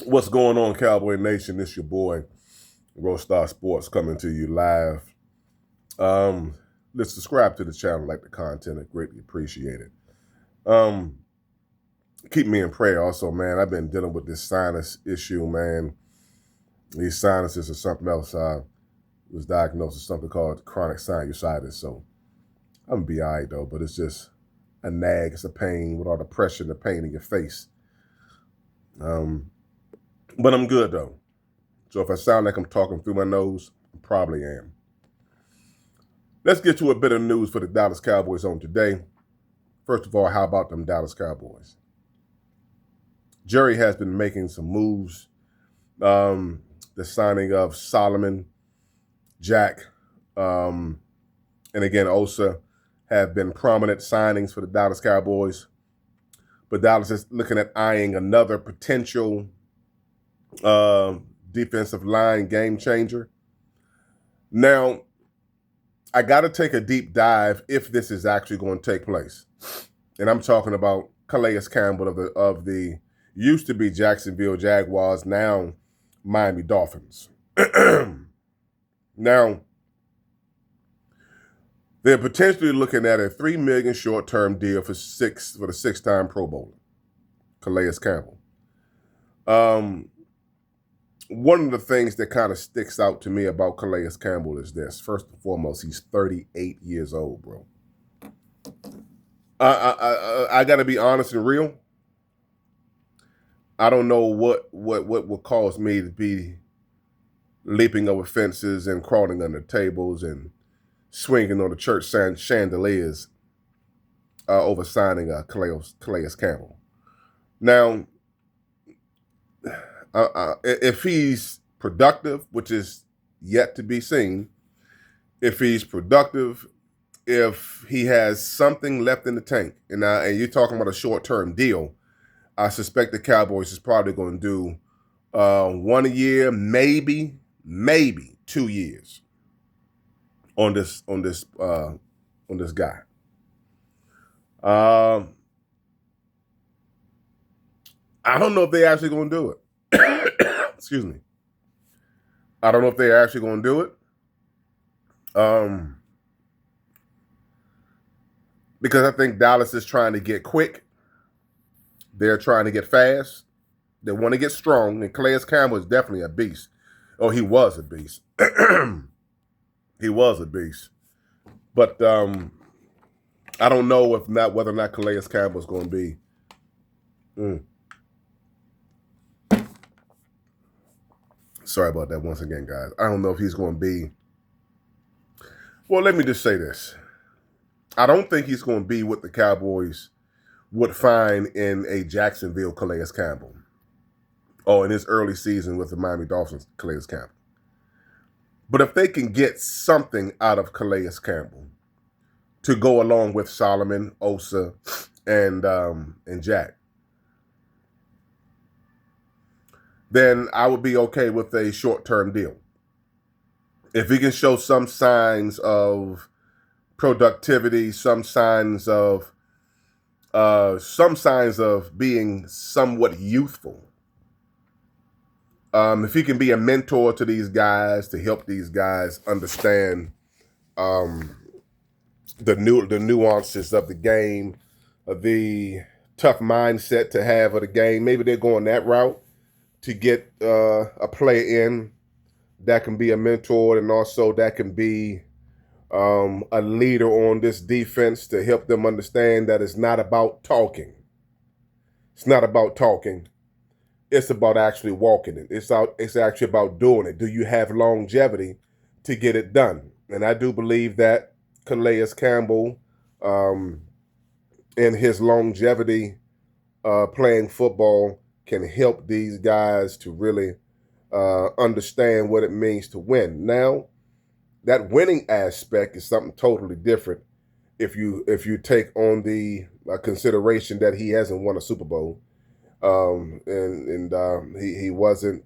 What's going on, Cowboy Nation? It's your boy, Roadstar Sports, coming to you live. Um, let's subscribe to the channel, like the content, I greatly appreciate it. Um, keep me in prayer also, man. I've been dealing with this sinus issue, man. These sinuses are something else. I was diagnosed with something called chronic sinusitis, so I'm gonna be all right though, but it's just a nag, it's a pain with all the pressure and the pain in your face. But I'm good though. So if I sound like I'm talking through my nose, I probably am. Let's get to a bit of news for the Dallas Cowboys on today. First of all, how about them Dallas Cowboys? Jerry has been making some moves. The signing of Solomon, Jack, and again, Osa have been prominent signings for the Dallas Cowboys. But Dallas is looking at eyeing another potential defensive line game changer. Now, I got to take a deep dive if this is actually going to take place. And I'm talking about Calais Campbell of the used to be Jacksonville Jaguars, now Miami Dolphins. Now, they're potentially looking at a $3 million short-term deal for the six-time Pro Bowler, Calais Campbell. One of the things that kind of sticks out to me about Calais Campbell is this. First and foremost, he's 38 years old, bro. I got to be honest and real. I don't know what would cause me to be leaping over fences and crawling under tables and swinging on the church chandeliers over signing Calais Campbell. Now, if he's productive, which is yet to be seen, if he's productive, if he has something left in the tank, and you're talking about a short-term deal, I suspect the Cowboys is probably going to do 1 year, maybe 2 years on this guy. I don't know if they're actually going to do it. Excuse me. I don't know if they're actually going to do it. Because I think Dallas is trying to get quick. They're trying to get fast. They want to get strong. And Calais Campbell is definitely a beast. Oh, he was a beast. He was a beast. But I don't know whether or not Calais Campbell is going to be. Sorry about that once again, guys. I don't know if he's going to be. Well, let me just say this. I don't think he's going to be what the Cowboys would find in a Jacksonville Calais Campbell, or in his early season with the Miami Dolphins Calais Campbell. But if they can get something out of Calais Campbell to go along with Solomon, Osa, and Jack, then I would be okay with a short-term deal. If he can show some signs of productivity, some signs of being somewhat youthful. If he can be a mentor to these guys, to help these guys understand the nuances of the game, the tough mindset to have of the game, maybe they're going that route to get a player in that can be a mentor, and also that can be a leader on this defense to help them understand that it's not about talking. It's not about talking. It's about actually walking it. It's actually about doing it. Do you have longevity to get it done? And I do believe that Calais Campbell, in his longevity playing football, can help these guys to really understand what it means to win. Now, that winning aspect is something totally different if you take on the consideration that he hasn't won a Super Bowl, and he wasn't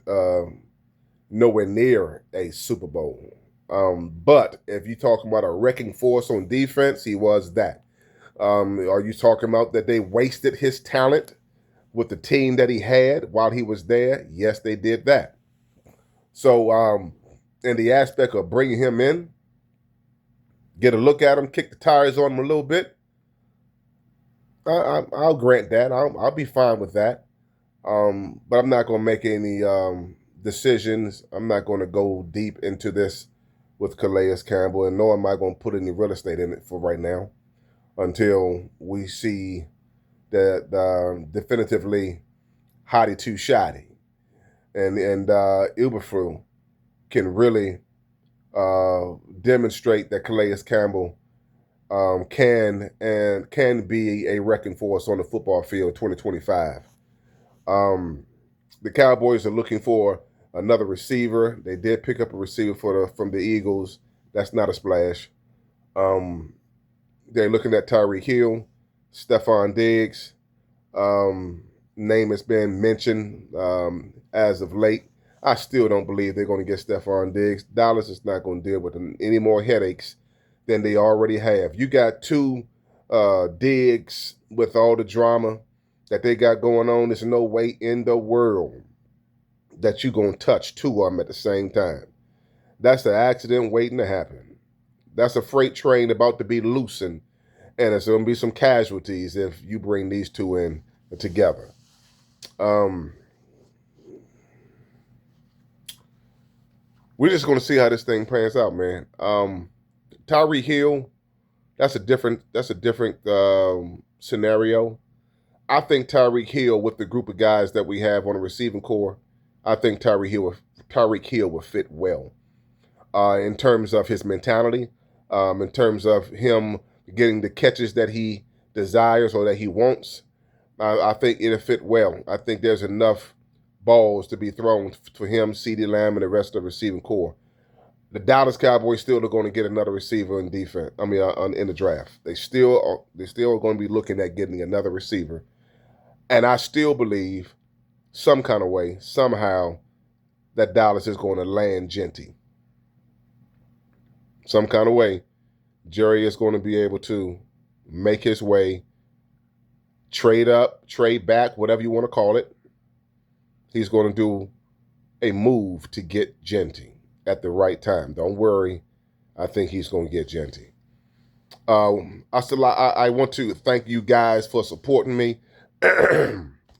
nowhere near a Super Bowl. But if you're talking about a wrecking force on defense, he was that. Are you talking about that they wasted his talent with the team that he had while he was there, yes, they did that. So, in the aspect of bringing him in, get a look at him, kick the tires on him a little bit, I'll grant that. I'll be fine with that. But I'm not going to make any decisions. I'm not going to go deep into this with Calais Campbell, and nor am I going to put any real estate in it for right now until we see that definitively hotty too shoddy and Uberfru can really demonstrate that Calais Campbell can be a wrecking force on the football field in 2025. The Cowboys are looking for another receiver. They did pick up a receiver from the Eagles. That's not a splash. They're looking at Tyreek Hill, Stephon Diggs. Name has been mentioned as of late. I still don't believe they're going to get Stephon Diggs. Dallas is not going to deal with any more headaches than they already have. You got two Diggs with all the drama that they got going on. There's no way in the world that you're going to touch two of them at the same time. That's an accident waiting to happen. That's a freight train about to be loosened, and there's going to be some casualties if you bring these two in together. We're just going to see how this thing pans out, man. Tyreek Hill, that's a different scenario. I think Tyreek Hill, with the group of guys that we have on the receiving core, I think Tyreek Hill will fit well in terms of his mentality, in terms of him getting the catches that he desires or that he wants. I think it'll fit well. I think there's enough balls to be thrown for him, CeeDee Lamb, and the rest of the receiving core. The Dallas Cowboys still are going to get another receiver in defense. I mean, in the draft, they still are going to be looking at getting another receiver, and I still believe, some kind of way, somehow, that Dallas is going to land Genty. Some kind of way, Jerry is going to be able to make his way, trade up, trade back, whatever you want to call it. He's going to do a move to get Genty at the right time. Don't worry. I think he's going to get Genty. I want to thank you guys for supporting me.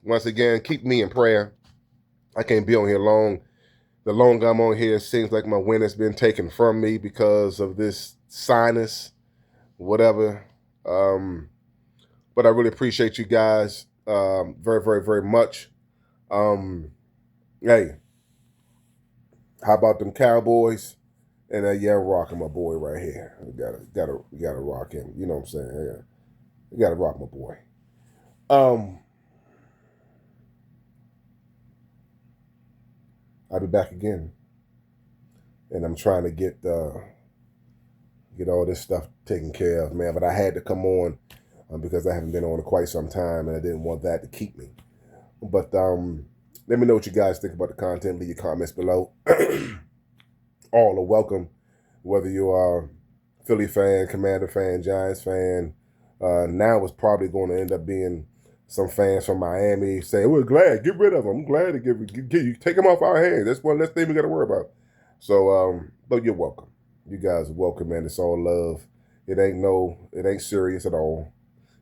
Once again, keep me in prayer. I can't be on here long. The longer I'm on here, it seems like my wind has been taken from me because of this sinus, whatever. But I really appreciate you guys very, very, very much. Hey, how about them Cowboys? And yeah, I'm rocking my boy right here. We gotta rock him. You know what I'm saying? Yeah, we gotta rock my boy. I'll be back again, and I'm trying to get all this stuff taken care of, man. But I had to come on because I haven't been on in quite some time, and I didn't want that to keep me. But let me know what you guys think about the content. Leave your comments below. All are welcome, whether you are Philly fan, Commander fan, Giants fan. Now it's probably going to end up being some fans from Miami saying, we're glad, get rid of them. I'm glad to get you, take them off our hands. That's one less thing we got to worry about. So, but you're welcome. You guys are welcome, man. It's all love. It ain't serious at all.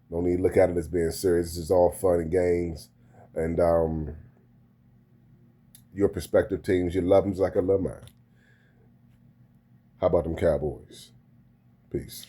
No need to look at it as being serious. This is all fun and games. And your prospective teams, you love them just like I love mine. How about them Cowboys? Peace.